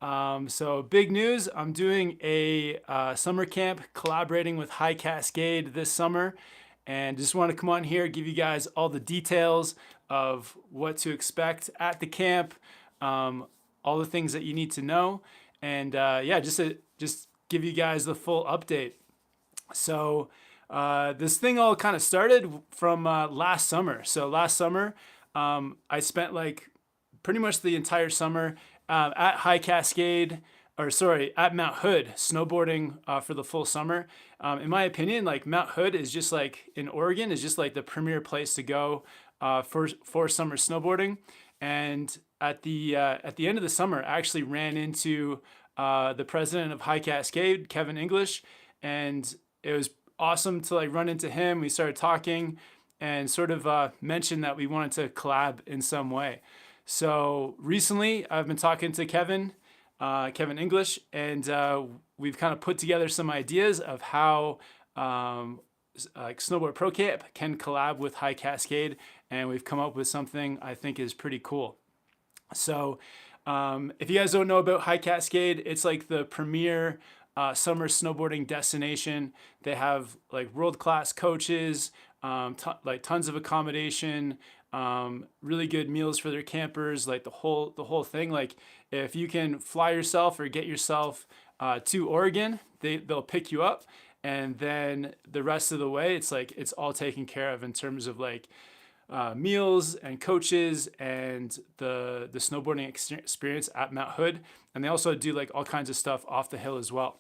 So big news, I'm doing a summer camp collaborating with High Cascade this summer. And just want to come on here, give you guys all the details of what to expect at the camp, um, all the things that you need to know. And yeah, just give you guys the full update. So this thing all kind of started from last summer. So last summer, I spent like pretty much the entire summer at High Cascade, or sorry, at Mount Hood, snowboarding for the full summer. In my opinion, like Mount Hood is just like in Oregon is just like the premier place to go for summer snowboarding. And at the end of the summer, I actually ran into the president of High Cascade, Kevin English, and it was awesome to like run into him. We started talking and sort of mentioned that we wanted to collab in some way. So recently, I've been talking to Kevin English, and we've kind of put together some ideas of how like Snowboard Pro Camp can collab with High Cascade, and we've come up with something I think is pretty cool. So, if you guys don't know about High Cascade, it's like the premier summer snowboarding destination. They have like world-class coaches, like tons of accommodation, really good meals for their campers, like the whole thing. Like if you can fly yourself or get yourself to Oregon, they'll pick you up, and then the rest of the way, it's like it's all taken care of in terms of like meals and coaches and the snowboarding experience at Mount Hood. And they also do like all kinds of stuff off the hill as well.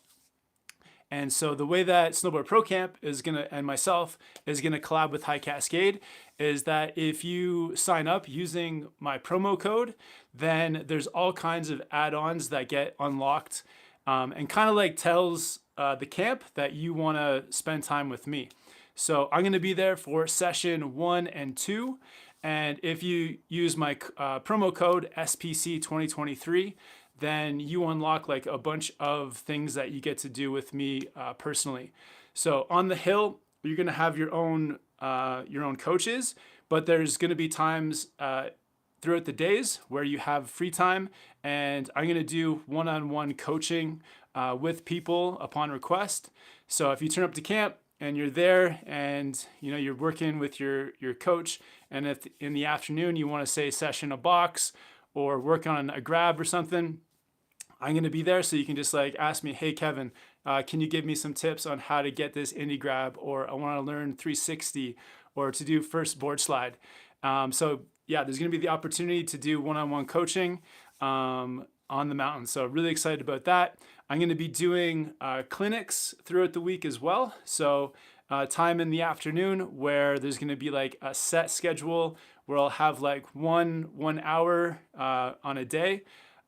And so the way that Snowboard Pro Camp is gonna and myself is gonna collab with High Cascade is that if you sign up using my promo code, then there's all kinds of add-ons that get unlocked, and kind of like tells the camp that you want to spend time with me. So I'm gonna be there for session 1 and 2. And if you use my promo code SPC 2023, then you unlock like a bunch of things that you get to do with me personally. So on the hill, you're gonna have your own coaches, but there's gonna be times throughout the days where you have free time, and I'm gonna do one-on-one coaching with people upon request. So if you turn up to camp and you're there and you're working with your coach, and if in the afternoon you want to say session a box or work on a grab or something, I'm going to be there, so you can just like ask me, hey Kevin, can you give me some tips on how to get this indie grab, or I want to learn 360 or to do first board slide. So yeah, there's going to be the opportunity to do one-on-one coaching on the mountain. So really excited about that. I'm going to be doing clinics throughout the week as well. So time in the afternoon where there's going to be like a set schedule where I'll have like one hour on a day,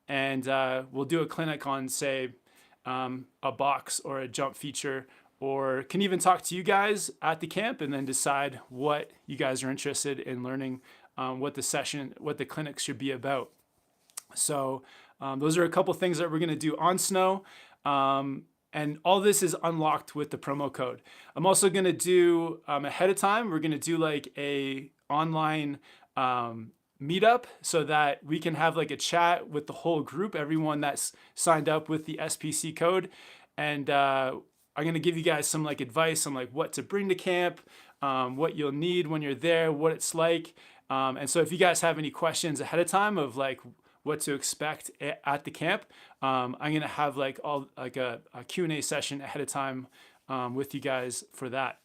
and we'll do a clinic on, say, a box or a jump feature, or can even talk to you guys at the camp and then decide what you guys are interested in learning, what the clinic should be about. So those are a couple things that we're going to do on snow. And all this is unlocked with the promo code. I'm also going to do ahead of time, we're going to do like a online meetup so that we can have like a chat with the whole group, everyone that's signed up with the SPC code. And I'm going to give you guys some like advice on like what to bring to camp, what you'll need when you're there, what it's like. And so if you guys have any questions ahead of time of like what to expect at the camp, I'm going to have like a Q&A session ahead of time with you guys for that.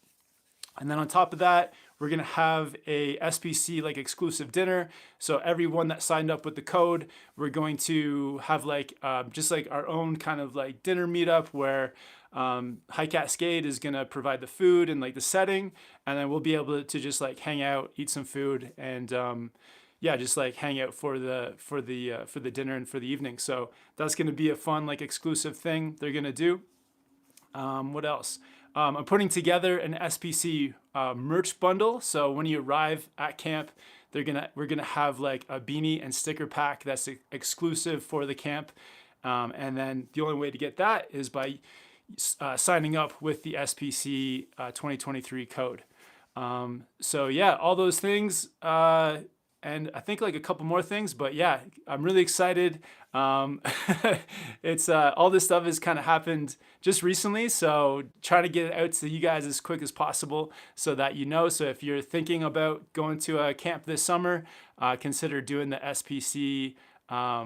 And then on top of that, we're going to have a SPC like exclusive dinner. So everyone that signed up with the code, we're going to have like just like our own kind of like dinner meetup where High Cascade is going to provide the food and like the setting, and then we'll be able to just like hang out, eat some food, and yeah, just like hang out for the dinner and for the evening. So that's going to be a fun like exclusive thing they're going to do. What else? I'm putting together an SPC merch bundle. So when you arrive at camp, we're gonna have like a beanie and sticker pack that's exclusive for the camp. And then the only way to get that is by signing up with the SPC 2023 code. So yeah, all those things. and I think like a couple more things. But yeah, I'm really excited. Um, it's all this stuff has kind of happened just recently, so trying to get it out to you guys as quick as possible so that you know. So if you're thinking about going to a camp this summer, consider doing the SPC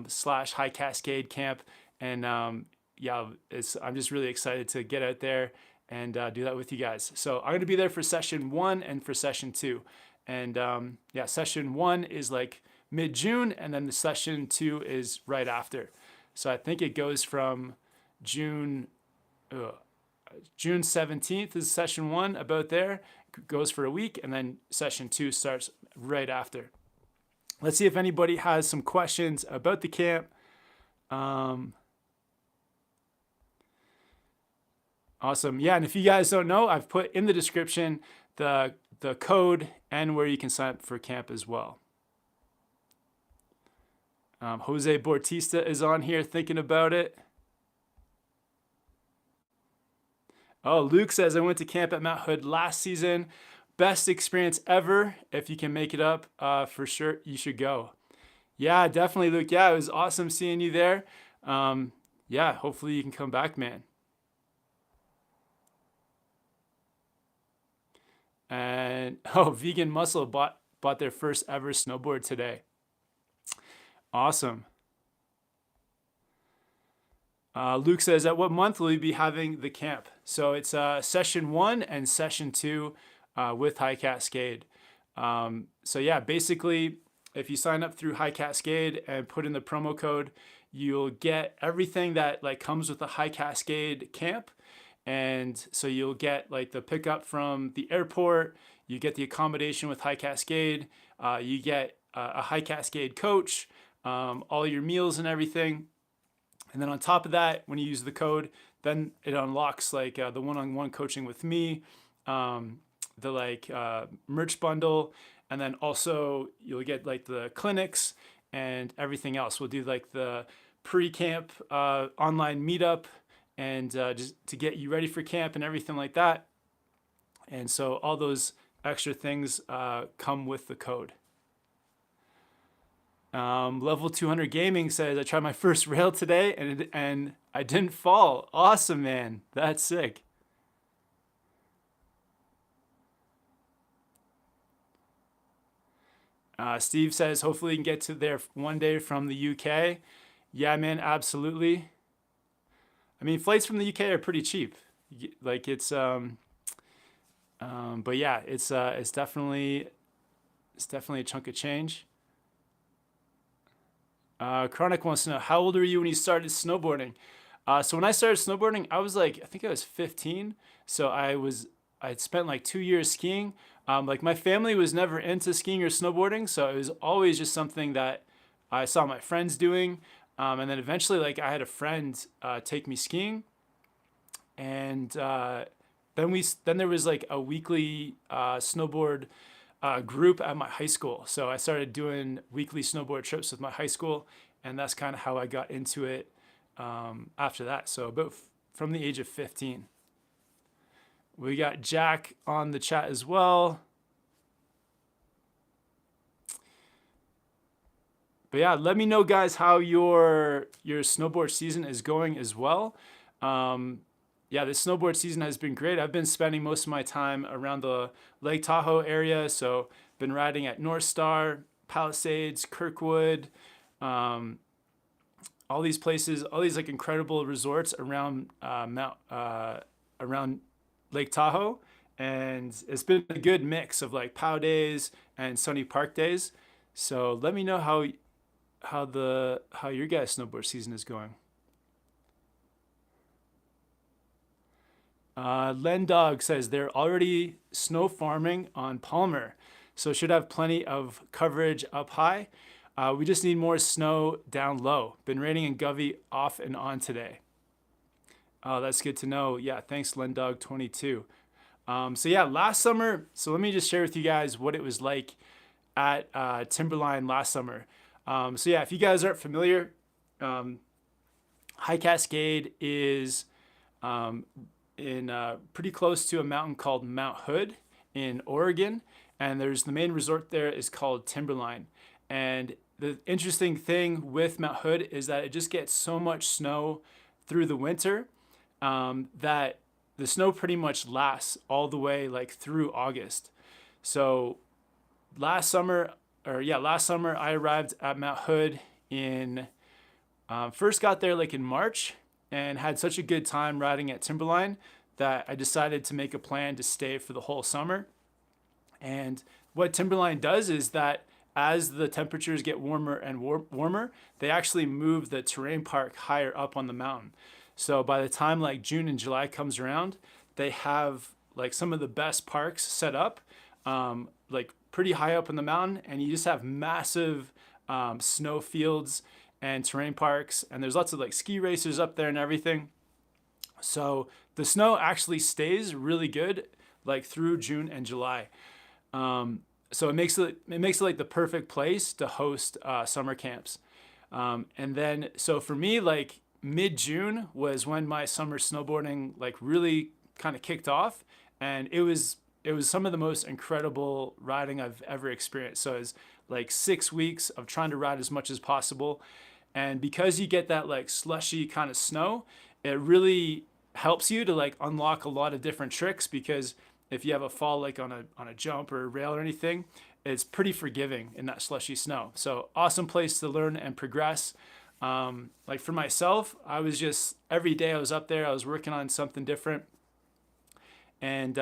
slash High Cascade camp. And yeah, I'm just really excited to get out there and do that with you guys. So I'm going to be there for session 1 and for session 2. And yeah, session 1 is like mid-June, and then the session 2 is right after. So I think it goes from June 17th is session 1, about there, goes for a week, and then session 2 starts right after. Let's see if anybody has some questions about the camp. Awesome. Yeah, and if you guys don't know, I've put in the description the code and where you can sign up for camp as well. Jose Bautista is on here thinking about it. Oh, Luke says, I went to camp at Mount Hood last season. Best experience ever. If you can make it up, for sure, you should go. Yeah, definitely, Luke. Yeah, it was awesome seeing you there. Yeah, hopefully you can come back, man. And oh, Vegan Muscle bought their first ever snowboard today. Awesome. Luke says, at what month will you be having the camp? So it's session 1 and session 2 with High Cascade. So yeah, basically, if you sign up through High Cascade and put in the promo code, you'll get everything that like comes with the High Cascade camp. And so you'll get like the pickup from the airport, you get the accommodation with High Cascade, you get a High Cascade coach, all your meals and everything. And then on top of that, when you use the code, then it unlocks like the one-on-one coaching with me, the like merch bundle, and then also you'll get like the clinics and everything else. We'll do like the pre-camp online meetup, and just to get you ready for camp and everything like that. And so all those extra things come with the code. Level 200 Gaming says, I tried my first rail today and I didn't fall. Awesome, man. That's sick. Steve says, hopefully you can get to there one day from the UK. Yeah, man, absolutely. I mean, flights from the UK are pretty cheap. Like it's, but yeah, it's definitely a chunk of change. Chronic wants to know, how old were you when you started snowboarding? So when I started snowboarding, I was like, I think I was 15. So I'd spent like 2 years skiing. Like my family was never into skiing or snowboarding, so it was always just something that I saw my friends doing. And then eventually, like I had a friend take me skiing, and then there was like a weekly snowboard group at my high school. So I started doing weekly snowboard trips with my high school, and that's kind of how I got into it after that. So about from the age of 15. We got Jack on the chat as well. But yeah, let me know, guys, how your snowboard season is going as well. Yeah, this snowboard season has been great. I've been spending most of my time around the Lake Tahoe area. So been riding at North Star, Palisades, Kirkwood, all these places, all these like incredible resorts around around Lake Tahoe. And it's been a good mix of like POW days and Sunny Park days. So let me know how your guys' snowboard season is going. Len Dog says they're already snow farming on Palmer, so should have plenty of coverage up high. We just need more snow down low. Been raining in Govey off and on today. Oh, that's good to know. Yeah, thanks, Len Dog 22. So yeah, last summer. So let me just share with you guys what it was like at Timberline last summer. So yeah, if you guys aren't familiar, High Cascade is in pretty close to a mountain called Mount Hood in Oregon, and there's the main resort there is called Timberline. And the interesting thing with Mount Hood is that it just gets so much snow through the winter that the snow pretty much lasts all the way like through August. So last summer I arrived at Mount Hood in first got there like in March and had such a good time riding at Timberline that I decided to make a plan to stay for the whole summer. And what Timberline does is that as the temperatures get warmer and warmer, they actually move the terrain park higher up on the mountain. So by the time like June and July comes around, they have like some of the best parks set up, like pretty high up in the mountain, and you just have massive snow fields and terrain parks, and there's lots of like ski racers up there and everything. So the snow actually stays really good like through June and July. So it makes it like the perfect place to host summer camps. And then so for me, like mid-June was when my summer snowboarding like really kind of kicked off, and it was some of the most incredible riding I've ever experienced. So it's like 6 weeks of trying to ride as much as possible. And because you get that like slushy kind of snow, it really helps you to like unlock a lot of different tricks, because if you have a fall like on a jump or a rail or anything, it's pretty forgiving in that slushy snow. So awesome place to learn and progress. Like for myself, I was just every day I was up there, I was working on something different. And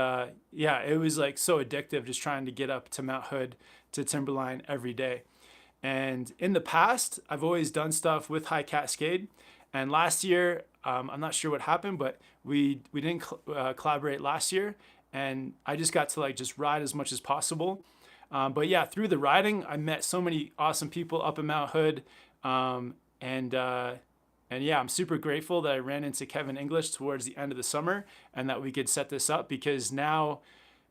yeah, it was like so addictive just trying to get up to Mount Hood to Timberline every day. And in the past, I've always done stuff with High Cascade. And last year, I'm not sure what happened, but we didn't collaborate last year. And I just got to like just ride as much as possible. But yeah, through the riding, I met so many awesome people up in Mount Hood. And yeah, I'm super grateful that I ran into Kevin English towards the end of the summer and that we could set this up, because now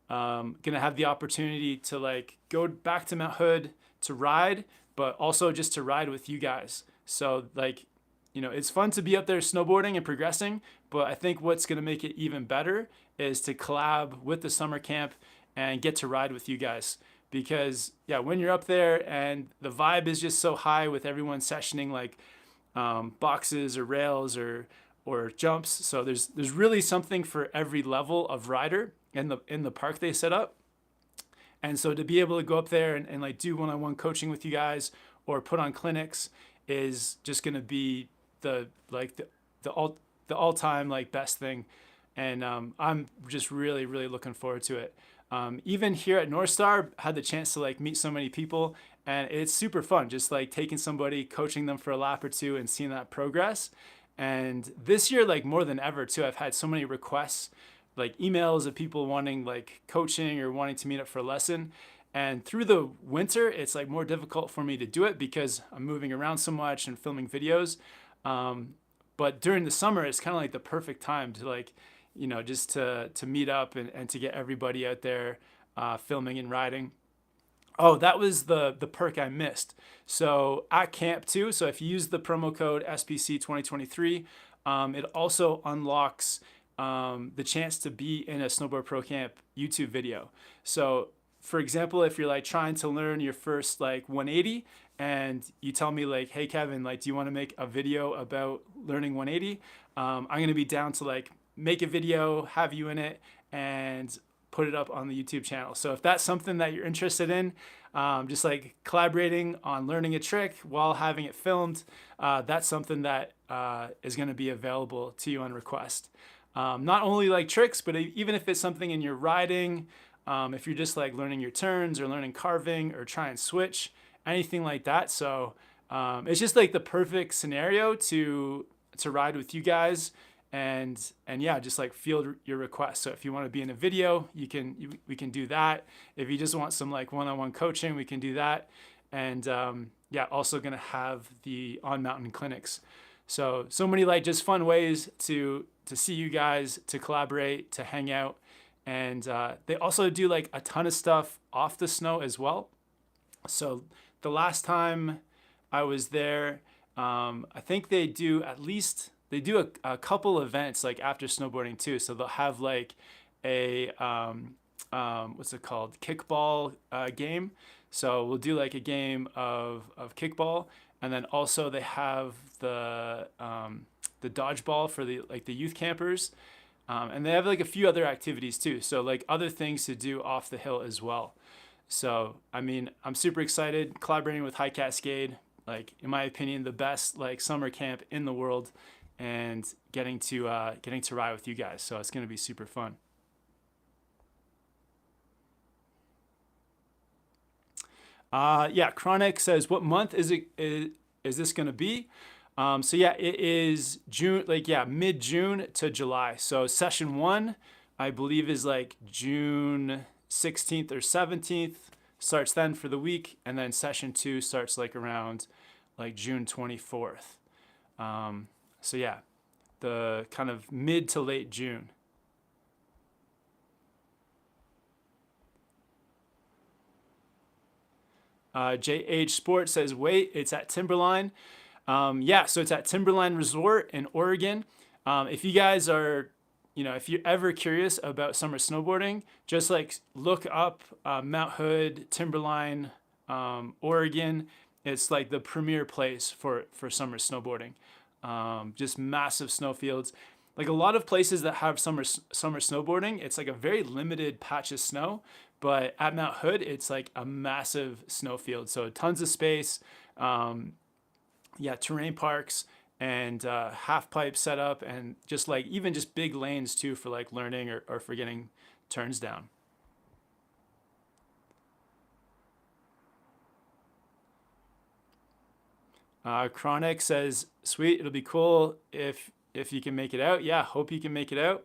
gonna have the opportunity to like go back to Mount Hood to ride, but also just to ride with you guys. So like, it's fun to be up there snowboarding and progressing, but I think what's gonna make it even better is to collab with the summer camp and get to ride with you guys. Because yeah, when you're up there and the vibe is just so high with everyone sessioning like boxes or rails or jumps. So there's really something for every level of rider in the park they set up. And so to be able to go up there and like do one-on-one coaching with you guys or put on clinics is just going to be the all-time like best thing. And I'm just really, really looking forward to it. Even here at North Star, had the chance to like meet so many people, and it's super fun just like taking somebody, coaching them for a lap or two and seeing that progress. And this year, like more than ever too, I've had so many requests, like emails of people wanting like coaching or wanting to meet up for a lesson. And through the winter, it's like more difficult for me to do it because I'm moving around so much and filming videos. But during the summer, it's kind of like the perfect time to like, just to meet up and to get everybody out there filming and riding. Oh, that was the perk I missed. So at camp too, so if you use the promo code SPC 2023, it also unlocks the chance to be in a Snowboard Pro Camp YouTube video. So for example, if you're like trying to learn your first like 180 and you tell me like, hey Kevin, like, do you want to make a video about learning 180? I'm going to be down to like make a video, have you in it, and put it up on the YouTube channel. So if that's something that you're interested in, just like collaborating on learning a trick while having it filmed, that's something that is going to be available to you on request. Not only like tricks, but even if it's something in your riding, if you're just like learning your turns or learning carving or try and switch, anything like that. So it's just like the perfect scenario to ride with you guys. And yeah, just like field your requests. So if you want to be in a video, we can do that. If you just want some like one-on-one coaching, we can do that. And yeah, also gonna have the on mountain clinics. So many like just fun ways to see you guys, to collaborate, to hang out. And they also do like a ton of stuff off the snow as well. So the last time I was there, I think they do a couple events like after snowboarding too. So they'll have like a what's it called, kickball game. So we'll do like a game of kickball, and then also they have the dodgeball for the youth campers, and they have like a few other activities too. So like other things to do off the hill as well. So I mean, I'm super excited collaborating with High Cascade. Like in my opinion, the best like summer camp in the world, and getting to ride with you guys. So it's gonna be super fun. Yeah, Chronic says, what month is this gonna be? So yeah, it is June, like yeah, mid-June to July. So session one, I believe, is like June 16th or 17th. Starts then for the week, and then session two starts like around like June 24th. So yeah, the kind of mid to late June. JH Sport says, wait, it's at Timberline. Yeah, so it's at Timberline Resort in Oregon. If you guys are, if you're ever curious about summer snowboarding, just like look up Mount Hood, Timberline, Oregon. It's like the premier place for summer snowboarding. Just massive snowfields. Like a lot of places that have summer snowboarding, it's like a very limited patch of snow. But at Mount Hood, it's like a massive snowfield. So tons of space. Yeah, terrain parks and half pipe setup, and just like even just big lanes too for like learning or for getting turns down. Chronic says, sweet, it'll be cool if you can make it out. Yeah, hope you can make it out.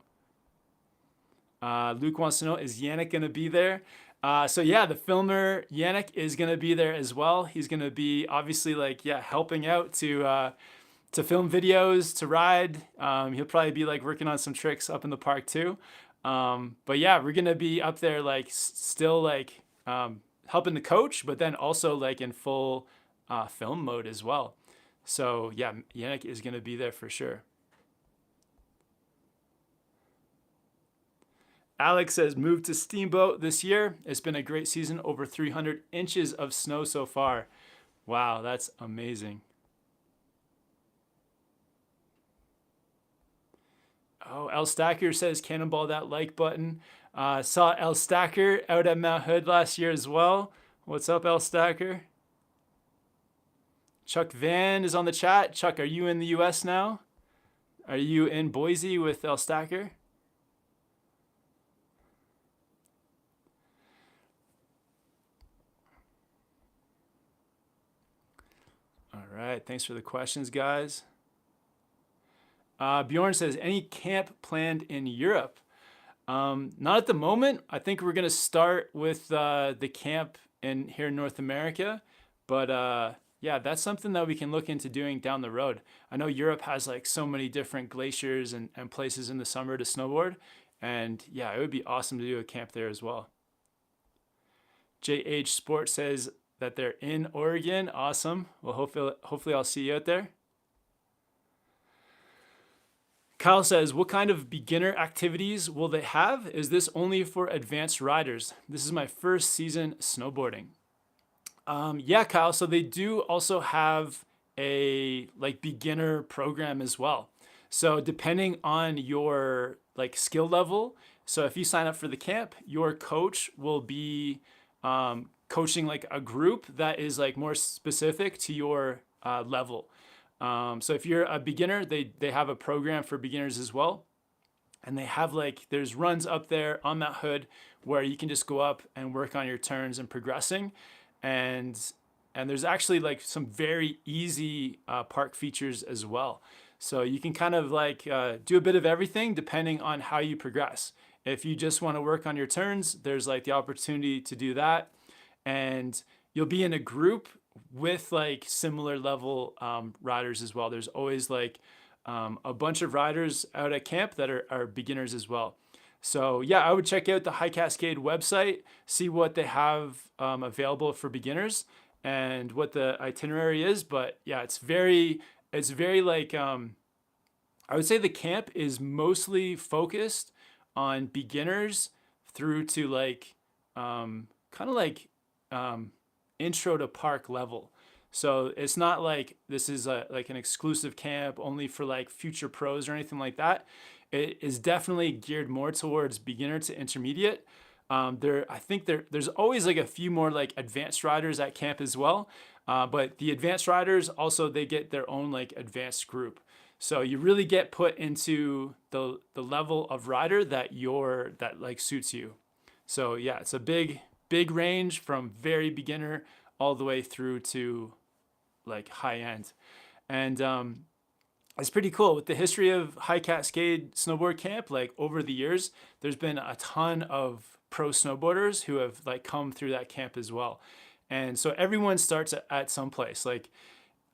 Luke wants to know, is Yannick going to be there? So yeah, the filmer Yannick is going to be there as well. He's going to be obviously like, yeah, helping out to film videos, to ride. He'll probably be like working on some tricks up in the park too. But yeah, we're going to be up there like still like helping the coach, but then also like in full film mode as well. So yeah, Yannick is going to be there for sure. Alex says, moved to Steamboat this year. It's been a great season, over 300 inches of snow so far. Wow, that's amazing. Oh, El Stacker says, cannonball that like button. Saw El Stacker out at Mount Hood last year as well. What's up, El Stacker? Chuck Van is on the chat. Chuck, are you in the US now? Are you in Boise with El Stacker? All right, thanks for the questions, guys. Bjorn says, any camp planned in Europe? Not at the moment. I think we're going to start with the camp here in North America. But yeah, that's something that we can look into doing down the road. I know Europe has like so many different glaciers and places in the summer to snowboard. And yeah, it would be awesome to do a camp there as well. JH Sport says that they're in Oregon. Awesome. Well, hopefully I'll see you out there. Kyle says, what kind of beginner activities will they have? Is this only for advanced riders? This is my first season snowboarding. Yeah, Kyle. So they do also have a like beginner program as well. So depending on your like skill level, so if you sign up for the camp, your coach will be coaching like a group that is like more specific to your level. So if you're a beginner, they have a program for beginners as well. And they have like, there's runs up there on Mount Hood where you can just go up and work on your turns and progressing. And there's actually like some very easy park features as well. So you can kind of like do a bit of everything depending on how you progress. If you just want to work on your turns, there's like the opportunity to do that. And you'll be in a group with like similar level riders as well. There's always like a bunch of riders out at camp that are beginners as well. So yeah, I would check out the High Cascade website, see what they have available for beginners and what the itinerary is. But yeah, it's very like, I would say the camp is mostly focused on beginners through to like, kind of like intro to park level. So it's not like this is like an exclusive camp only for like future pros or anything like that. It is definitely geared more towards beginner to intermediate. I think there's always like a few more like advanced riders at camp as well. But the advanced riders also, they get their own like advanced group. So you really get put into the level of rider that like suits you. So yeah, it's a big range from very beginner all the way through to like high end. And it's pretty cool with the history of High Cascade Snowboard Camp. Like over the years, there's been a ton of pro snowboarders who have like come through that camp as well. And so everyone starts at some place. Like,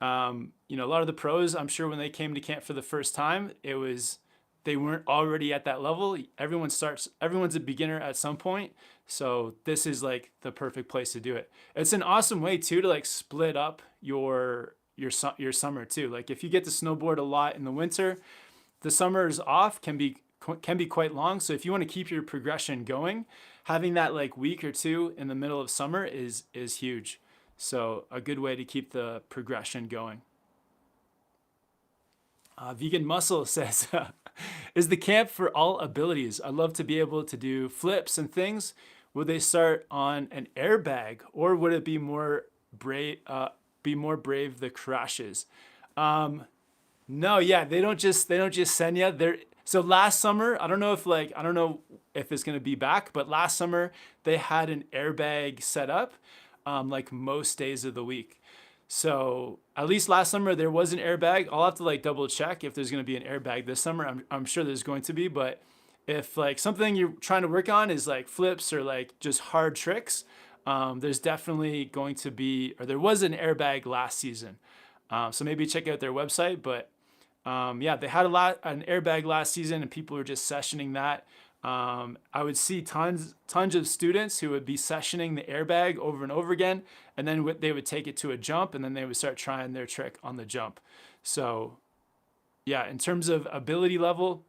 a lot of the pros, I'm sure when they came to camp for the first time, they weren't already at that level. Everyone's a beginner at some point. So this is like the perfect place to do it. It's an awesome way too to like split up your summer too. Like if you get to snowboard a lot in the winter, the summers off can be quite long. So if you want to keep your progression going, having that like week or two in the middle of summer is huge. So a good way to keep the progression going. Vegan Muscle says, is the camp for all abilities? I'd love to be able to do flips and things. Would they start on an airbag, or would it be more brave the crashes? No, yeah, they don't just send you there. So last summer, I don't know if it's gonna be back, but last summer they had an airbag set up, like most days of the week. So at least last summer there was an airbag. I'll have to like double check if there's gonna be an airbag this summer. I'm sure there's going to be, but if like something you're trying to work on is like flips or like just hard tricks, there's definitely going to be, or there was an airbag last season. So maybe check out their website, but yeah, they had an airbag last season and people were just sessioning that. I would see tons of students who would be sessioning the airbag over and over again, and then they would take it to a jump, and then they would start trying their trick on the jump. So yeah, in terms of ability level,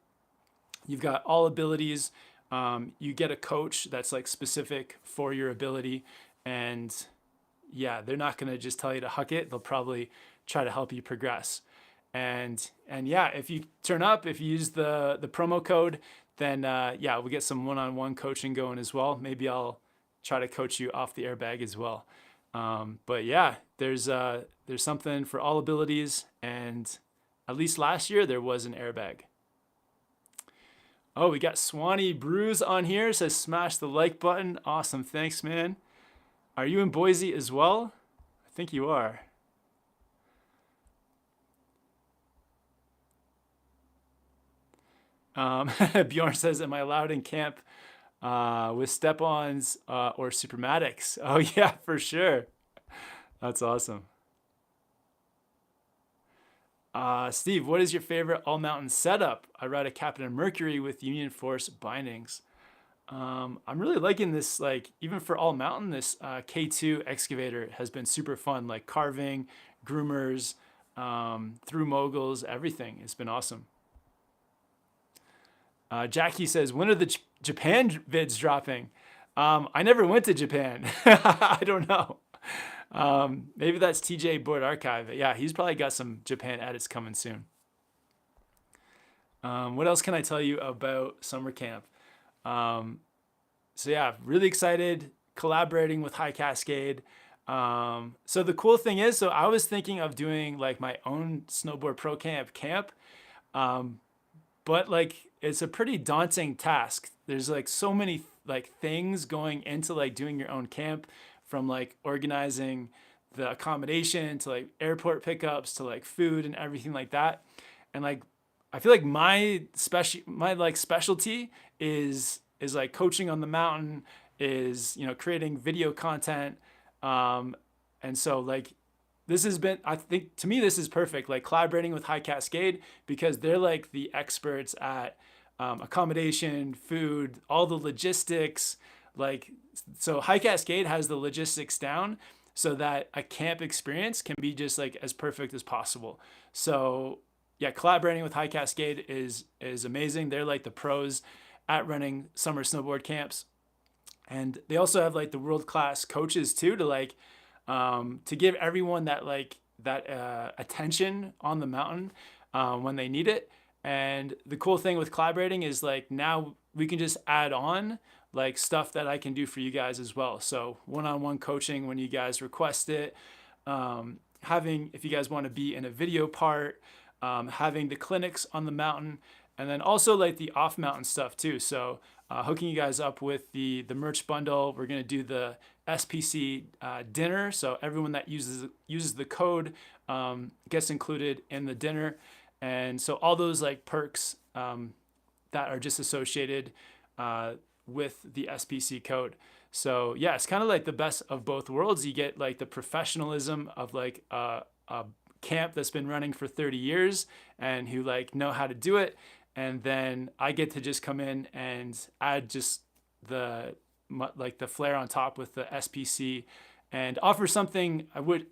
you've got all abilities. You get a coach that's like specific for your ability, and yeah, they're not going to just tell you to huck it. They'll probably try to help you progress. And yeah, if you turn up, if you use the promo code, then yeah, we'll get some one-on-one coaching going as well. Maybe I'll try to coach you off the airbag as well. But yeah, there's something for all abilities, and at least last year there was an airbag. Oh, we got Swanee Brews on here. It says smash the like button. Awesome, thanks, man. Are you in Boise as well? I think you are. Bjorn says, am I allowed in camp with step-ons or supermatics? Oh yeah, for sure. That's awesome. Steve, what is your favorite all-mountain setup? I ride a Captain Mercury with Union Force bindings. I'm really liking this, like even for all mountain, this K2 excavator has been super fun, like carving, groomers, through moguls, everything. It's been awesome. Jackie says, when are the Japan vids dropping? I never went to Japan. I don't know. Maybe that's TJ Board Archive. Yeah, he's probably got some Japan edits coming soon. What else can I tell you about summer camp? So yeah, really excited, collaborating with High Cascade. So the cool thing is, so I was thinking of doing like my own snowboard pro camp. But like, it's a pretty daunting task. There's like so many like things going into like doing your own camp, from like organizing the accommodation to like airport pickups to like food and everything like that. And like, I feel like my specialty is like coaching on the mountain, is, creating video content. And so like, this has been, I think to me, this is perfect, like collaborating with High Cascade, because they're like the experts at accommodation, food, all the logistics. Like, so High Cascade has the logistics down so that a camp experience can be just like as perfect as possible. So yeah, collaborating with High Cascade is amazing. They're like the pros at running summer snowboard camps. And they also have like the world-class coaches too, to like to give everyone that attention on the mountain when they need it. And the cool thing with collaborating is like now we can just add on like stuff that I can do for you guys as well. So one-on-one coaching when you guys request it, having, if you guys want to be in a video part, having the clinics on the mountain, and then also like the off mountain stuff too. So hooking you guys up with the merch bundle. We're going to do the SPC dinner. So everyone that uses the code gets included in the dinner. And so all those like perks that are just associated with the SPC code. So yeah, it's kind of like the best of both worlds. You get like the professionalism of like a camp that's been running for 30 years and who like know how to do it. And then I get to just come in and add just the flair on top with the SPC and offer something. What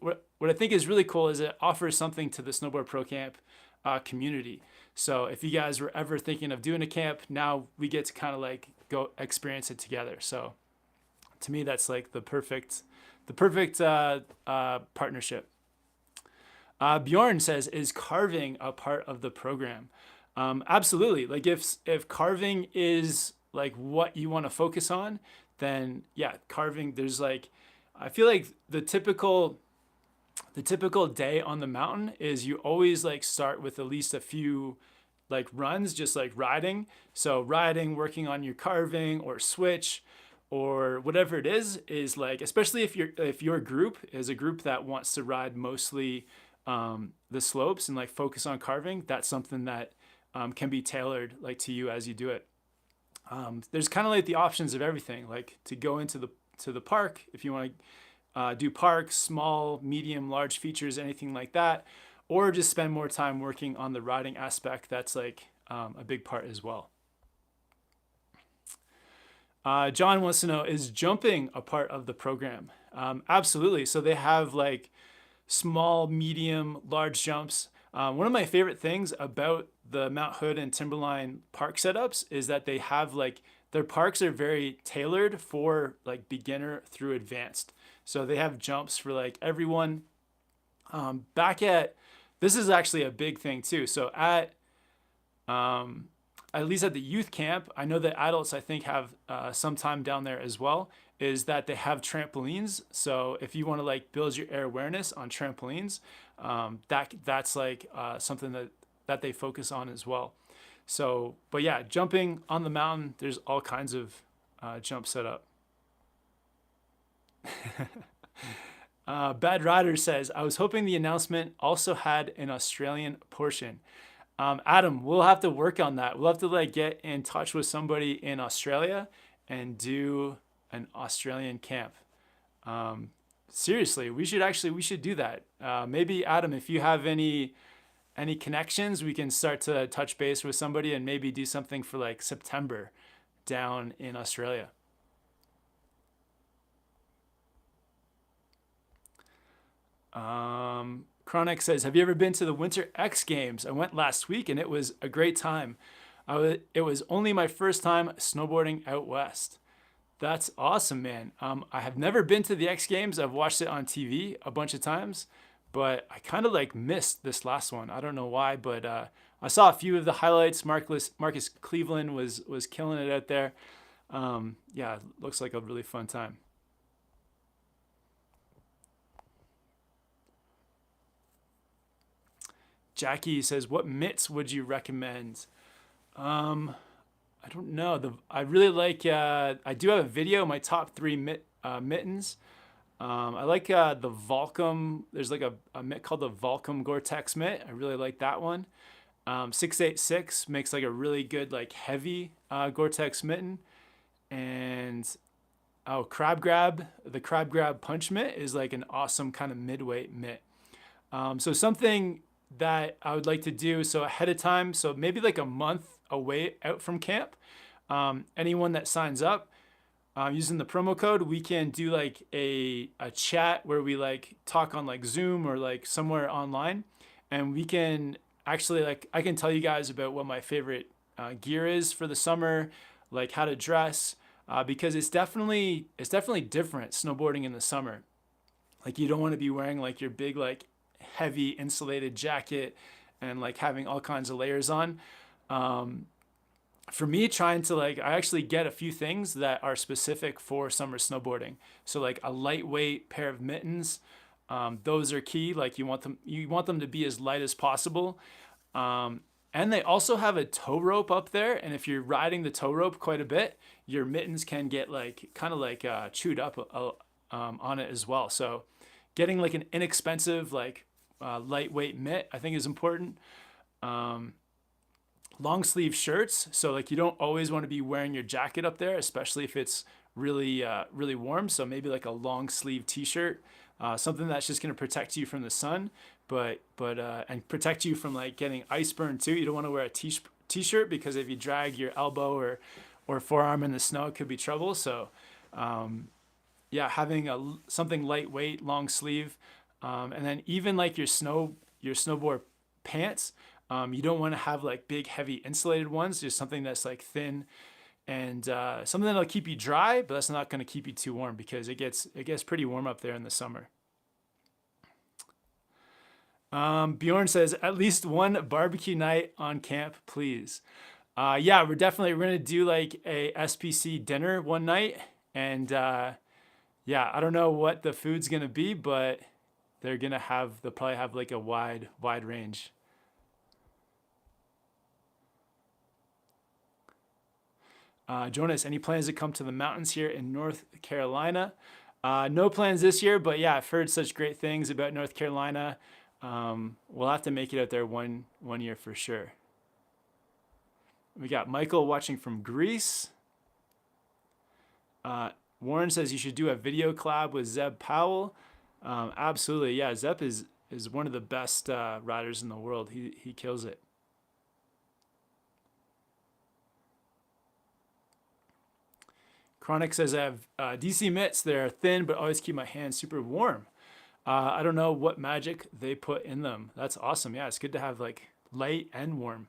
I think is really cool is it offers something to the Snowboard Pro Camp community. So if you guys were ever thinking of doing a camp, now we get to kind of like go experience it together. So to me, that's like the perfect partnership. Bjorn says, is carving a part of the program? Absolutely. Like if carving is like what you want to focus on, then yeah, carving, there's like, I feel like the typical day on the mountain is you always like start with at least a few like runs, just like riding. So riding, working on your carving or switch or whatever it is like, especially if your group is a group that wants to ride mostly the slopes and like focus on carving, that's something that can be tailored like to you as you do it. There's kind of like the options of everything, like to go into the park if you want to do parks, small, medium, large features, anything like that, or just spend more time working on the riding aspect. That's like a big part as well. John wants to know, is jumping a part of the program? Absolutely. So they have like small, medium, large jumps. One of my favorite things about the Mount Hood and Timberline park setups is that they have like, their parks are very tailored for like beginner through advanced. So they have jumps for like everyone. This is actually a big thing too. So at least at the youth camp, I know that adults I think have some time down there as well, is that they have trampolines. So if you want to like build your air awareness on trampolines, that's like something that they focus on as well. So, but yeah, jumping on the mountain, there's all kinds of jump set up. Bad Rider says, I was hoping the announcement also had an Australian portion. Adam, we'll have to work on that. We'll have to like get in touch with somebody in Australia and do an Australian camp. Seriously, we should do that. Maybe Adam, if you have any connections, we can start to touch base with somebody and maybe do something for like September down in Australia. Chronic says, have you ever been to the Winter X Games? I went last week and it was a great time. It was only my first time snowboarding out west. That's awesome, man. I have never been to the X Games. I've watched it on TV a bunch of times, but I kind of like missed this last one. I don't know why, but I saw a few of the highlights. Marcus Cleveland was killing it out there. Yeah, it looks like a really fun time. Jackie says, what mitts would you recommend? I don't know. I really like, I do have a video, my top 3 mittens. I like the Volcom. There's like a mitt called the Volcom Gore-Tex mitt. I really like that one. 686 makes like a really good, like heavy Gore-Tex mitten. And the Crab Grab Punch mitt is like an awesome kind of midweight mitt. So something that I would like to do so ahead of time, so maybe like a month away out from camp, anyone that signs up using the promo code, we can do like a chat where we like talk on like Zoom or like somewhere online, and we can actually like, I can tell you guys about what my favorite gear is for the summer, like how to dress, because it's definitely different snowboarding in the summer. Like you don't want to be wearing like your big like heavy insulated jacket and like having all kinds of layers on. For me, trying to like, I actually get a few things that are specific for summer snowboarding. So like a lightweight pair of mittens, those are key. Like you want them to be as light as possible. And they also have a tow rope up there. And if you're riding the tow rope quite a bit, your mittens can get like kind of like chewed up on it as well. So getting like an inexpensive, like lightweight mitt, I think is important. Long sleeve shirts. So like you don't always want to be wearing your jacket up there, especially if it's really, really warm. So maybe like a long sleeve t-shirt, something that's just going to protect you from the sun, and protect you from like getting ice burn too. You don't want to wear a t-shirt because if you drag your elbow or forearm in the snow, it could be trouble. So, yeah, having something lightweight, long sleeve, and then even like your snowboard pants. You don't want to have like big, heavy insulated ones. Just something that's like thin and something that'll keep you dry, but that's not going to keep you too warm because it gets pretty warm up there in the summer. Bjorn says, at least one barbecue night on camp, please. Yeah, we're going to do like a SPC dinner one night. And yeah, I don't know what the food's going to be, but they'll probably have like a wide range. Jonas, any plans to come to the mountains here in North Carolina? No plans this year, but yeah, I've heard such great things about North Carolina. We'll have to make it out there one year for sure. We got Michael watching from Greece. Warren says you should do a video collab with Zeb Powell. Absolutely, yeah. Zeb is one of the best riders in the world. He kills it. Chronic says I have DC mitts. They're thin, but always keep my hands super warm. I don't know what magic they put in them. That's awesome. Yeah, it's good to have like light and warm.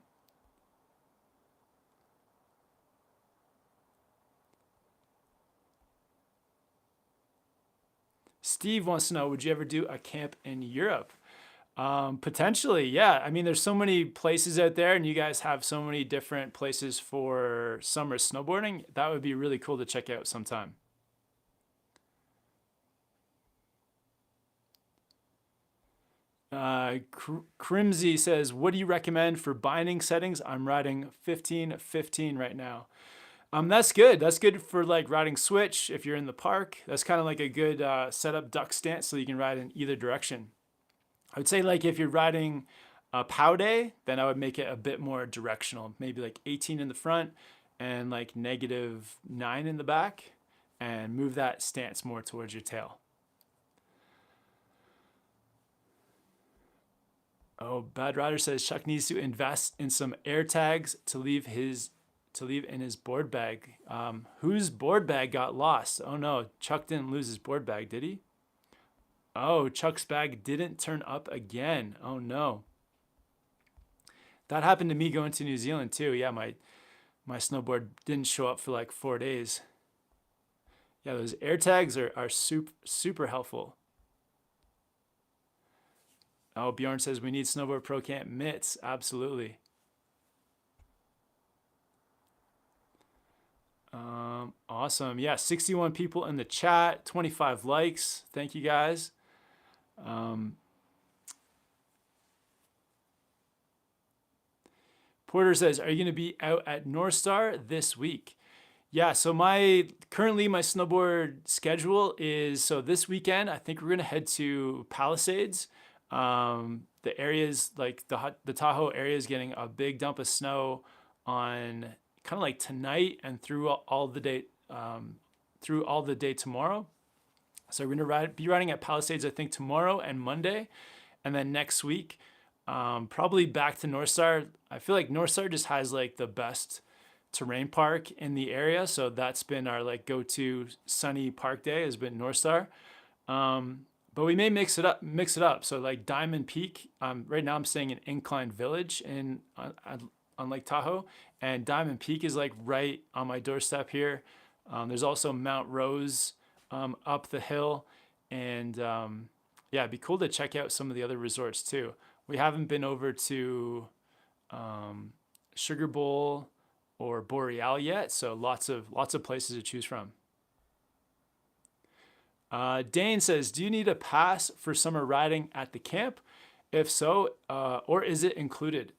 Steve wants to know, would you ever do a camp in Europe? Potentially, yeah. I mean, there's so many places out there and you guys have so many different places for summer snowboarding. That would be really cool to check out sometime. Crimsy says, what do you recommend for binding settings? I'm riding 15-15 right now. That's good. That's good for like riding switch if you're in the park. That's kind of like a good setup duck stance so you can ride in either direction. I would say like if you're riding a POW day, then I would make it a bit more directional, maybe like 18 in the front and like -9 in the back, and move that stance more towards your tail. Oh, Bad Rider says Chuck needs to invest in some air tags to leave in his board bag. Whose board bag got lost? Oh no, Chuck didn't lose his board bag, did he? Oh, Chuck's bag didn't turn up again. Oh no. That happened to me going to New Zealand too. Yeah, my snowboard didn't show up for like 4 days. Yeah, those air tags are super helpful. Oh, Bjorn says we need Snowboard Pro Camp mitts. Absolutely. Awesome. Yeah, 61 people in the chat, 25 likes. Thank you guys. Porter says, are you going to be out at North Star this week? Yeah, so currently my snowboard schedule is, so this weekend, I think we're going to head to Palisades. The areas like the Tahoe area is getting a big dump of snow on kind of like tonight and through all the day tomorrow. So we're gonna be riding at Palisades, I think tomorrow and Monday, and then next week, probably back to North Star. I feel like North Star just has like the best terrain park in the area, so that's been our like go-to sunny park day has been North Star. But we may mix it up. So like Diamond Peak, right now I'm staying in Incline Village on Lake Tahoe, and Diamond Peak is like right on my doorstep here. There's also Mount Rose up the hill, and yeah, it'd be cool to check out some of the other resorts too. We haven't been over to um, Sugar Bowl or Boreal yet, so lots of places to choose from. Dane says, "Do you need a pass for summer riding at the camp? If so, or is it included?"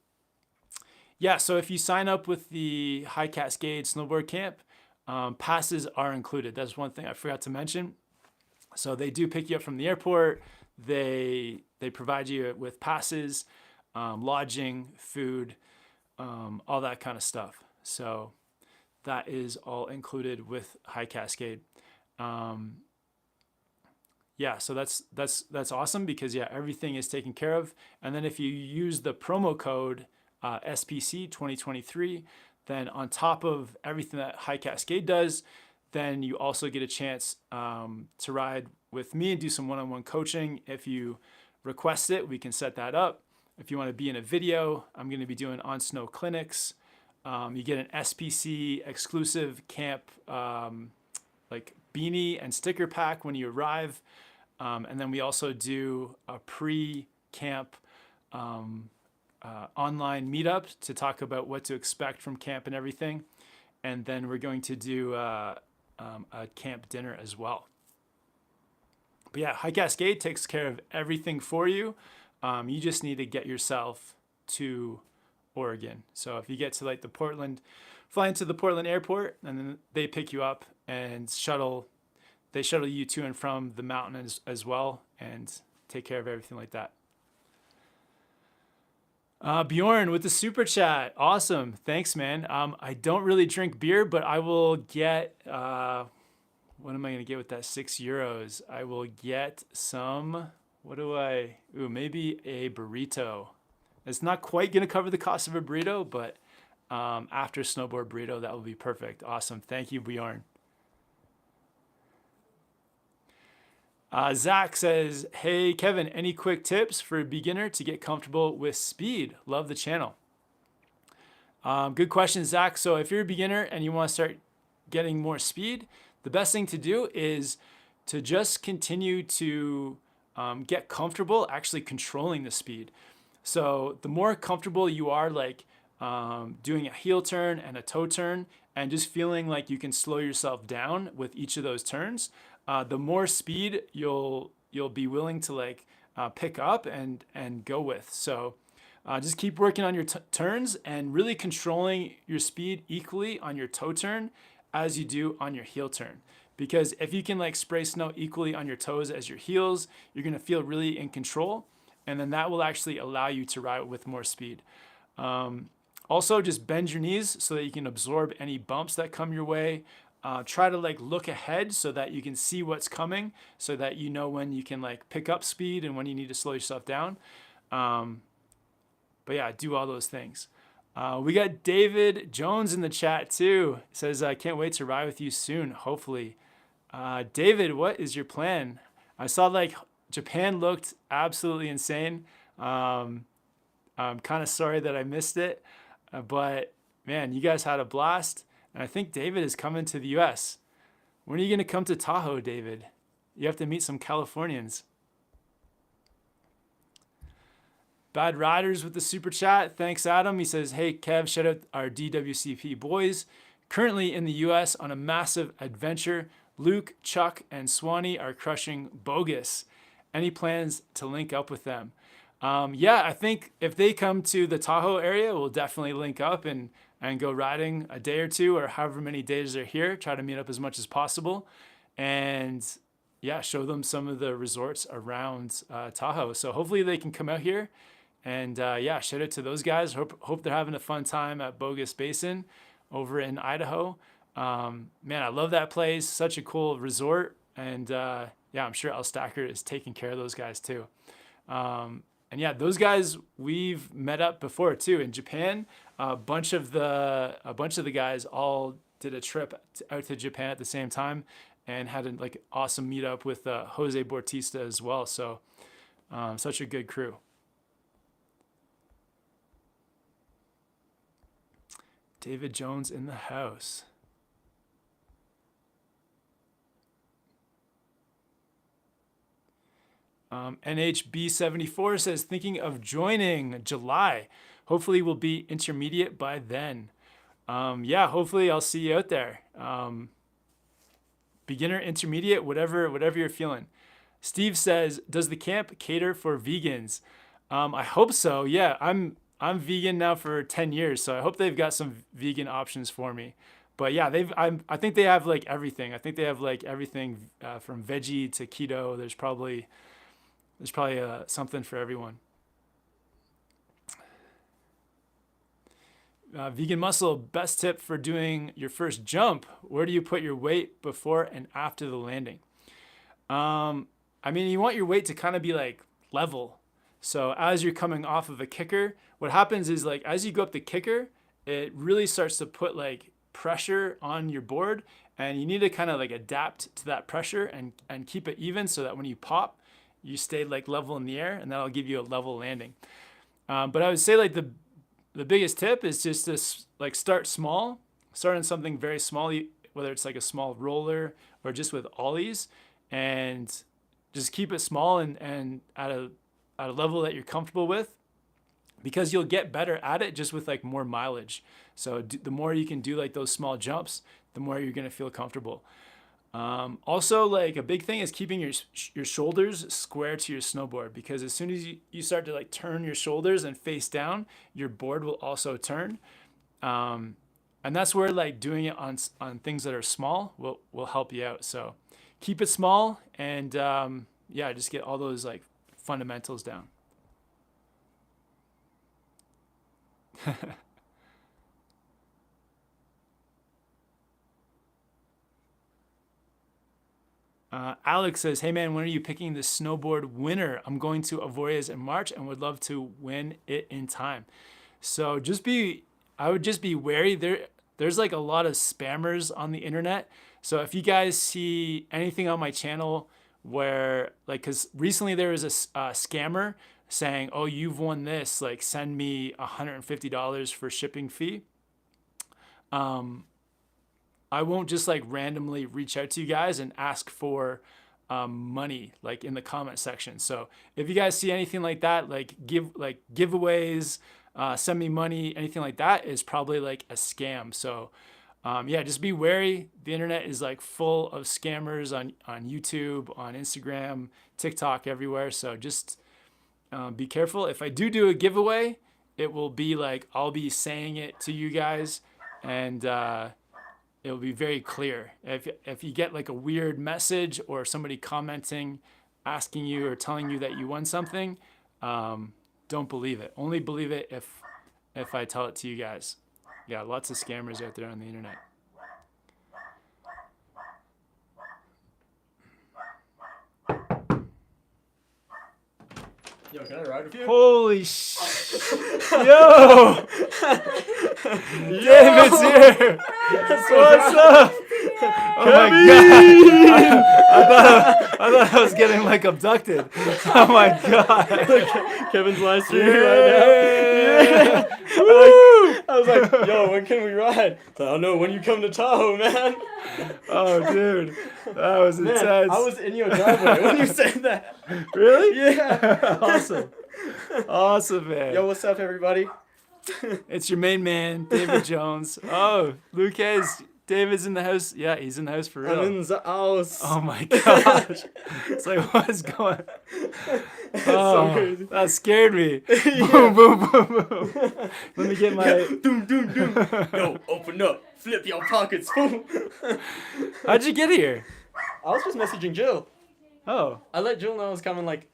Yeah, so if you sign up with the High Cascade Snowboard Camp, passes are included. That's one thing I forgot to mention. So they do pick you up from the airport. They provide you with passes, lodging, food, all that kind of stuff. So that is all included with High Cascade. Yeah, so that's awesome because yeah, everything is taken care of. And then if you use the promo code SPC 2023, then on top of everything that High Cascade does, then you also get a chance to ride with me and do some one-on-one coaching. If you request it, we can set that up. If you want to be in a video, I'm going to be doing on snow clinics. You get an SPC exclusive camp like beanie and sticker pack when you arrive. And then we also do a pre-camp online meetup to talk about what to expect from camp and everything. And then we're going to do a camp dinner as well. But yeah, High Cascade takes care of everything for you. You just need to get yourself to Oregon. So if you get to like fly into the Portland airport, and then they pick you up and they shuttle you to and from the mountain as well and take care of everything like that. Bjorn with the super chat. Awesome. Thanks, man. I don't really drink beer, but I will get, what am I going to get with that €6? I will get some, maybe a burrito. It's not quite going to cover the cost of a burrito, but after snowboard burrito, that will be perfect. Awesome. Thank you, Bjorn. Zach says, "Hey, Kevin, any quick tips for a beginner to get comfortable with speed? Love the channel." Good question, Zach. So if you're a beginner and you want to start getting more speed, the best thing to do is to just continue to get comfortable actually controlling the speed. So the more comfortable you are like doing a heel turn and a toe turn and just feeling like you can slow yourself down with each of those turns, the more speed you'll be willing to like pick up and go with. So just keep working on your turns and really controlling your speed equally on your toe turn as you do on your heel turn. Because if you can like spray snow equally on your toes as your heels, you're gonna feel really in control, and then that will actually allow you to ride with more speed. Also, just bend your knees so that you can absorb any bumps that come your way. Try to like look ahead so that you can see what's coming, so that you know when you can like pick up speed and when you need to slow yourself down. But yeah, do all those things. We got David Jones in the chat too. He says, "I can't wait to ride with you soon, hopefully." David, what is your plan? I saw like Japan looked absolutely insane. I'm kind of sorry that I missed it, but man, you guys had a blast. And I think David is coming to the US. When are you going to come to Tahoe, David? You have to meet some Californians. Bad Riders with the super chat. Thanks, Adam. He says, "Hey, Kev, shout out our DWCP boys. Currently in the US on a massive adventure. Luke, Chuck, and Swanee are crushing Bogus. Any plans to link up with them?" Yeah, I think if they come to the Tahoe area, we'll definitely link up and go riding a day or two, or however many days they're here. Try to meet up as much as possible. And yeah, show them some of the resorts around Tahoe. So hopefully they can come out here. And yeah, shout out to those guys. Hope they're having a fun time at Bogus Basin over in Idaho. Man, I love that place. Such a cool resort. And yeah, I'm sure El Stacker is taking care of those guys too. And yeah, those guys we've met up before too in Japan. A bunch of the guys all did a trip out to Japan at the same time and had a like awesome meetup with Jose Bautista as well. So such a good crew. David Jones in the house. NHB74 says, thinking of joining July. Hopefully we'll be intermediate by then. Yeah, hopefully I'll see you out there. Beginner, intermediate, whatever you're feeling. Steve says, does the camp cater for vegans? I hope so. Yeah, I'm vegan now for 10 years, so I hope they've got some vegan options for me. But yeah, I think they have like everything. I think they have like everything from veggie to keto. There's probably something for everyone. Vegan Muscle, best tip for doing your first jump. Where do you put your weight before and after the landing? I mean, you want your weight to kind of be like level. So as you're coming off of a kicker, what happens is like as you go up the kicker, it really starts to put like pressure on your board, and you need to kind of like adapt to that pressure and keep it even so that when you pop, you stay like level in the air, and that'll give you a level landing. But I would say like the biggest tip is just to like start small, start on something very small, whether it's like a small roller or just with ollies, and just keep it small and at a level that you're comfortable with, because you'll get better at it just with like more mileage. So the more you can do like those small jumps, the more you're gonna feel comfortable. Also, like a big thing is keeping your shoulders square to your snowboard, because as soon as you start to like turn your shoulders and face down, your board will also turn. And that's where like doing it on things that are small will help you out. So keep it small, and yeah, just get all those like fundamentals down. Alex says, hey man, when are you picking the snowboard winner? I'm going to Avoyas in March and would love to win it in time. So I would just be wary. There's like a lot of spammers on the internet. So if you guys see anything on my channel where like, cause recently there was a scammer saying, oh, you've won this, like send me $150 for shipping fee. I won't just like randomly reach out to you guys and ask for money like in the comment section. So if you guys see anything like that, like giveaways, send me money, anything like that is probably like a scam. So yeah, just be wary. The internet is like full of scammers on YouTube, on Instagram, TikTok, everywhere. So just be careful. If I do a giveaway, it will be like I'll be saying it to you guys, and it will be very clear. If you get like a weird message or somebody commenting, asking you or telling you that you won something, don't believe it. Only believe it if I tell it to you guys. Yeah, lots of scammers out there on the internet. Yo, can I ride with you? Holy Yo! David's here! What's up? Oh my god! I thought I was getting like abducted. Oh my god! Kevin's live streaming right now. Yeah. I was like, yo, when can we ride? So, I don't know, when you come to Tahoe, man. Oh, dude. That was intense. I was in your driveway when you said that. Really? Yeah. Awesome. Awesome, man. Yo, what's up, everybody? It's your main man, David Jones. Oh, Lucas. David's in the house. Yeah, he's in the house for real. I'm in the house. Oh my gosh. It's like, what's going on? So crazy. That scared me. Boom, boom, boom, boom. Let me get my... Doom, doom, doom. Yo, open up. Flip your pockets. How'd you get here? I was just messaging Jill. Oh. I let Jill know I was coming like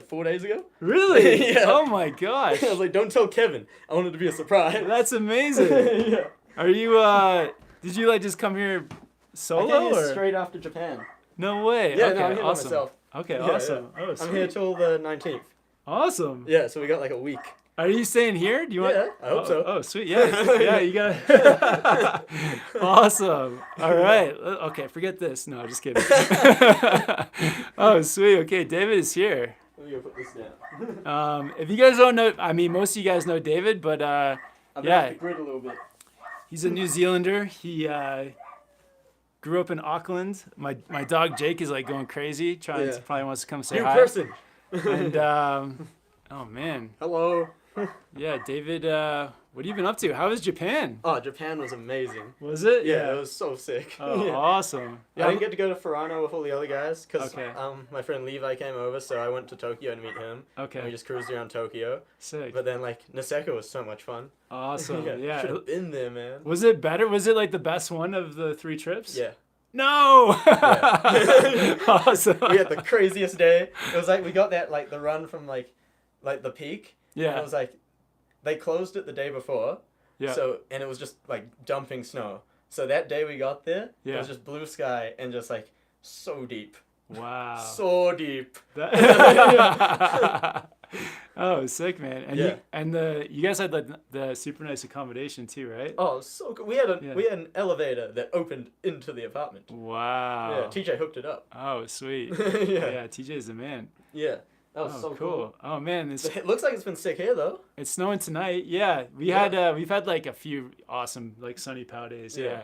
4 days ago. Really? Yeah. Oh my gosh. I was like, don't tell Kevin. I want it to be a surprise. That's amazing. Yeah. Are you, did you like just come here solo? I came here or? straight after Japan. No way. Yeah, okay, no, I'm here by awesome. myself. Okay, Yeah, awesome. yeah. Oh, sweet. I'm here till the 19th. Awesome. Yeah, so we got like a week. Are you staying here? Do you want? Yeah, I hope so. Oh, sweet. Yeah, yeah, you got. Awesome. All right. Okay, forget this. No, just kidding. Oh, sweet. Okay, David is here. Let me go put this down. If you guys don't know, I mean, most of you guys know David, but I've been off the grid a little bit. he's a New Zealander. grew up in Auckland. My dog Jake is like going crazy, trying Yeah. to, probably wants to come say New hi. person. And oh man, Hello. yeah, David, what have you been up to? How was Japan? Oh, Japan was amazing. Was it? Yeah, it was so sick. Oh, Yeah. awesome. I didn't get to go to Furano with all the other guys because Okay. my friend Levi came over, so I went to Tokyo to meet him. And we Okay. just cruised around Tokyo. Sick. But then like Niseko was so much fun. Awesome. Yeah. Should have been there, man. Was it better? Was it like the best one of the 3 trips? Yeah. No. Yeah. Awesome. We had the craziest day. It was like we got that like the run from like the peak. And Yeah. it was like they closed it the day before. Yeah. So and it was just like dumping snow. So that day we got there, it Yeah. was just blue sky and just like so deep. Wow. So deep. That- oh, sick, man. And Yeah. you guys had the super nice accommodation too, right? Oh, so good. We had Yeah. an elevator that opened into the apartment. Wow. Yeah, TJ hooked it up. Oh, sweet. Yeah. Yeah, TJ's the man. Yeah. That was Oh, so cool. Oh man, It looks like it's been sick here though. it's snowing tonight. Yeah, we've had like a few awesome like sunny pow days. Yeah. Yeah.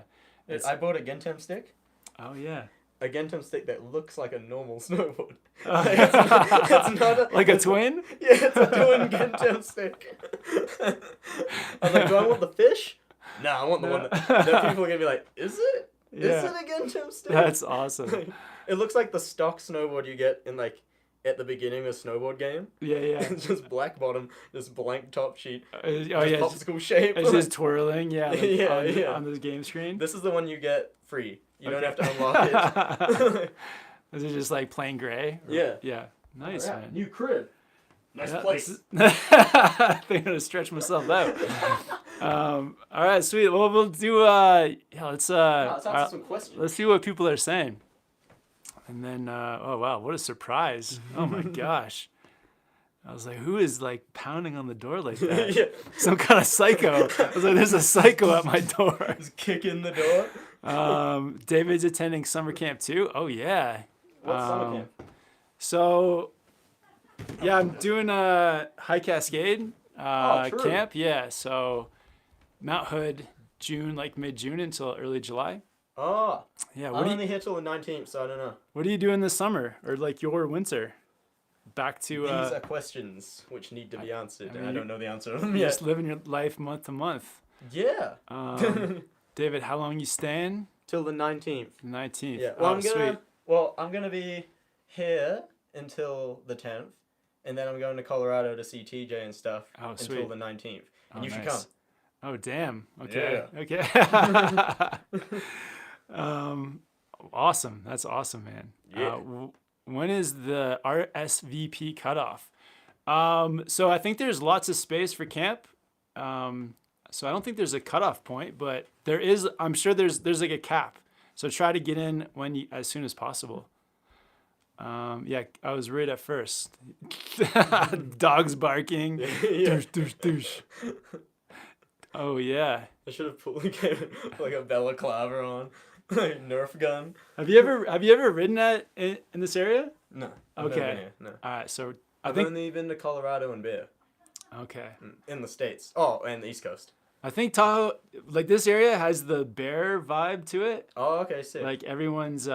It's- I bought a Gentem stick. Oh yeah. A Gentem stick that looks like a normal snowboard. Oh. It's not a, Like a twin? Yeah, it's a twin Gentem stick. I'm like, do I want the fish? No, I want the one that people are gonna be like, is it? Is Yeah. it a Gentem stick? That's awesome. It looks like the stock snowboard you get in like at the beginning of a snowboard game. Yeah, yeah. It's just black bottom, just blank top sheet, Oh just yeah. It's, popsicle shape. it's just twirling. Yeah. Like Yeah, on, yeah. on the game screen. This is the one you get free. You don't have Okay. to unlock it. Is it just like plain gray? Or- Yeah. Yeah. Nice, Alright, man. New crib. Nice Yeah, place. I think I'm gonna stretch myself out. All right, sweet. Well, we'll do. Yeah, let's Let's answer some questions. let's see what people are saying, and then. Oh wow, what a surprise! Oh my gosh, I was like, who is like pounding on the door like that? Yeah. Some kind of psycho. I was like, there's a psycho at my door. Just kick in the door. David's attending summer camp too. Oh yeah. What's summer camp? So, yeah, I'm doing a High Cascade true. camp. Yeah, so Mount Hood, June, like mid-June until early July. Oh, Yeah, I'm only here till the 19th, so I don't know. what are you doing this summer or like your winter? Back to These are questions which need to be answered, mean, and I don't know the answer to them you're yet. just living your life month to month. Yeah. David, how long you staying? Till the 19th. The 19th. Yeah. Oh, sweet. I'm gonna be here until the 10th, and then I'm going to Colorado to see TJ and stuff Oh, until sweet. the 19th. And Oh, you should nice. come. Oh, damn. Okay. Okay. Awesome. That's awesome, man. Yeah. When is the RSVP cutoff? So I think there's lots of space for camp. So I don't think there's a cutoff point, but there is. I'm sure there's like a cap. So try to get in as soon as possible. Yeah, I was right at first. Dogs barking. Yeah. Doosh, doosh, doosh. Oh yeah. I should have put like a balaclava on, like Nerf gun. Have you ever ridden that in this area? No. Okay. No. All right. So I've only been to Colorado and Bear okay. in the States. Oh, and the East Coast. I think Tahoe, like this area, has the bear vibe to it. Oh, okay, sick. Like everyone's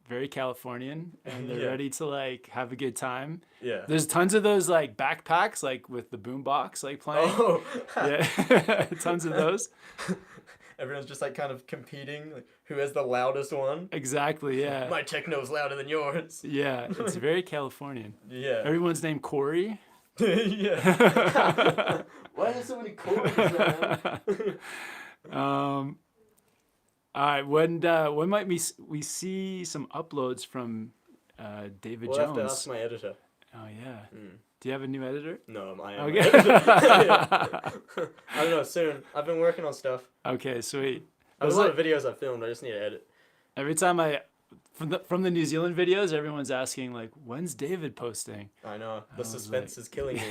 very Californian and they're Yeah. ready to like have a good time. Yeah. There's tons of those like backpacks, like with the boombox like playing. Oh. Yeah, tons of those. Everyone's just like kind of competing, like who has the loudest one. Exactly. Yeah. My techno's louder than yours. Yeah, it's very Californian. Yeah. Everyone's named Corey. Yeah. Why are there so many Corys, man? All right. When might we see some uploads from David We'll Jones? have to ask my editor. Oh yeah. Do you have a new editor? No, I am. Okay. I don't know. Soon. I've been working on stuff. Okay, sweet. There's a lot of videos I've filmed. I just need to edit. Every time from the New Zealand videos, everyone's asking like, when's David posting? I know. The was suspense is killing me.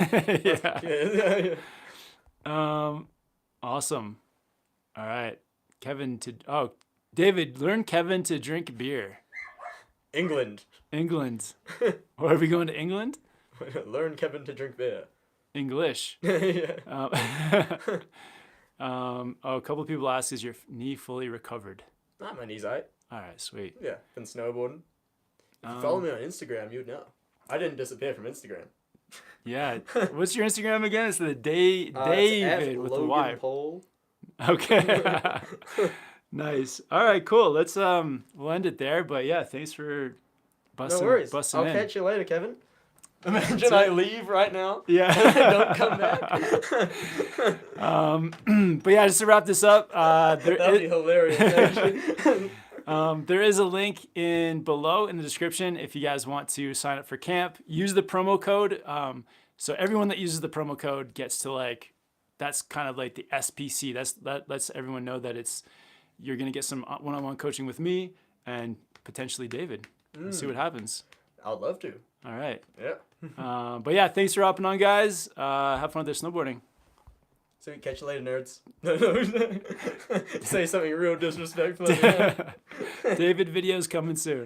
Yeah. Yeah. Awesome. All right, David, learn Kevin to drink beer. England. England. Or are we going to England? Learn Kevin to drink beer. English. Yeah. A couple of people ask, is your knee fully recovered? Nah, my knee's alright. All right, sweet. Yeah, been snowboarding. If you follow me on Instagram, you'd know. I didn't disappear from Instagram. Yeah. What's your Instagram again? It's the David It's with the Logan Y. Pole. Okay. Nice. All right, cool. Let's we'll end it there. But yeah, thanks for No worries. busting I'll in. catch you later, Kevin. Imagine I leave right now. Yeah. Don't come back. But yeah, just to wrap this up, That'd be hilarious, actually. there is a link below in the description if you guys want to sign up for camp. Use the promo code. So everyone that uses the promo code gets to that's kind of like the SPC. That lets everyone know that you're gonna get some one-on-one coaching with me and potentially David. We'll see what happens. I'd love to. All right. Yeah. But yeah, thanks for hopping on, guys. Have fun with their snowboarding. So catch you later, nerds. Say something real disrespectful. David videos coming soon.